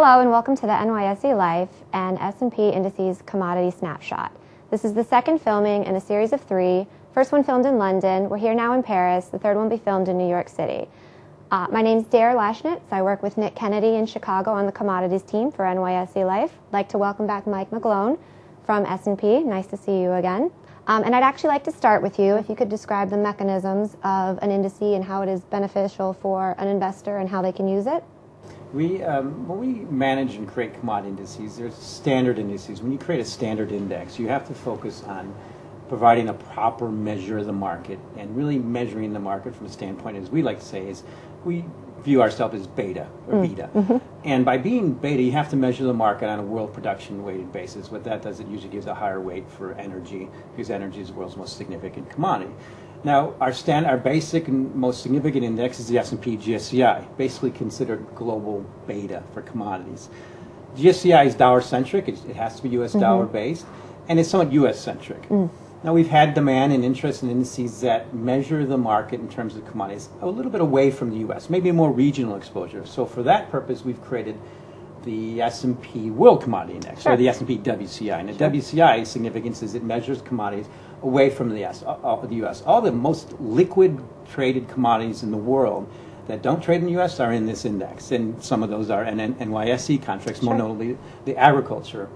Hello and welcome to the NYSE Liffe and S&P Indices Commodity Snapshot. This is the second filming in a series of three. First one filmed in London. We're here now in Paris. The third one will be filmed in New York City. My name's Dare Lashnitz. I work with Nick Kennedy in Chicago on the commodities team for NYSE Liffe. I'd like to welcome back Mike McGlone from S&P. Nice to see you again. And I'd actually like to start with you, if you could describe the mechanisms of an indice and how it is beneficial for an investor and how they can use it. When we manage and create commodity indices, there's standard indices. When you create a standard index, you have to focus on providing a proper measure of the market and really measuring the market from a standpoint, as we like to say, is we view ourselves as beta or beta. And by being beta, you have to measure the market on a world production weighted basis. What that does, it usually gives a higher weight for energy, because energy is the world's most significant commodity. Now, our basic and most significant index is the S&P GSCI, basically considered global beta for commodities. GSCI is dollar-centric. It has to be U.S. dollar-based, and it's somewhat U.S.-centric. Now, we've had demand and interest in indices that measure the market in terms of commodities a little bit away from the U.S., maybe a more regional exposure. So for that purpose, we've created the S&P World Commodity Index, or the S&P WCI. And the WCI's significance is it measures commodities away from the U.S. All the most liquid traded commodities in the world that don't trade in the U.S. are in this index, and some of those are NYSE contracts, more notably the agriculture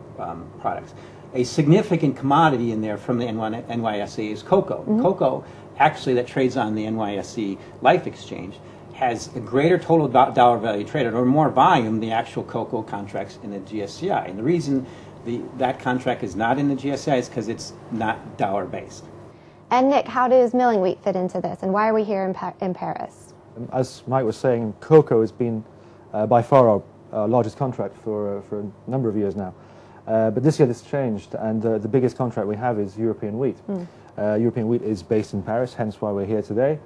products. A significant commodity in there from the NYSE is cocoa. Cocoa, actually, that trades on the NYSE Liffe exchange, has a greater total dollar value traded, or more volume, the actual cocoa contracts in the GSCI. And the reason that contract is not in the GSCI is because it's not dollar-based. And Nick, how does milling wheat fit into this, and why are we here in Paris? As Mike was saying, cocoa has been by far our largest contract for a number of years now. But this year this changed, and the biggest contract we have is European wheat. European wheat is based in Paris, hence why we're here today.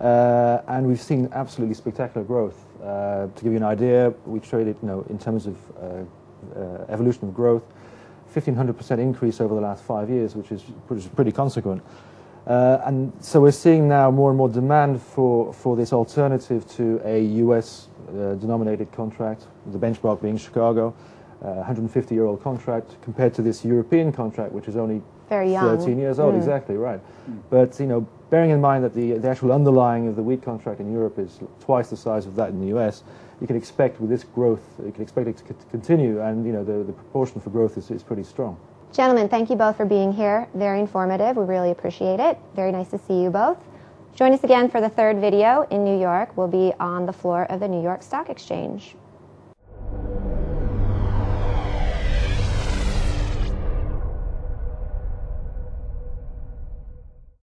And we've seen absolutely spectacular growth. To give you an idea, we traded, in terms of evolution of growth, 1,500% increase over the last 5 years, which is pretty consequent. And so we're seeing now more and more demand for this alternative to a US denominated contract, the benchmark being Chicago, 150-year-old contract, compared to this European contract, which is only very young. 13 years old. Exactly right. But bearing in mind that the actual underlying of the wheat contract in Europe is twice the size of that in the US, you can expect with this growth, you can expect it to continue, and the proportion for growth is pretty strong. Gentlemen, thank you both for being here. Very informative. We really appreciate it. Very nice to see you both. Join us again for the third video in New York. We'll be on the floor of the New York Stock Exchange.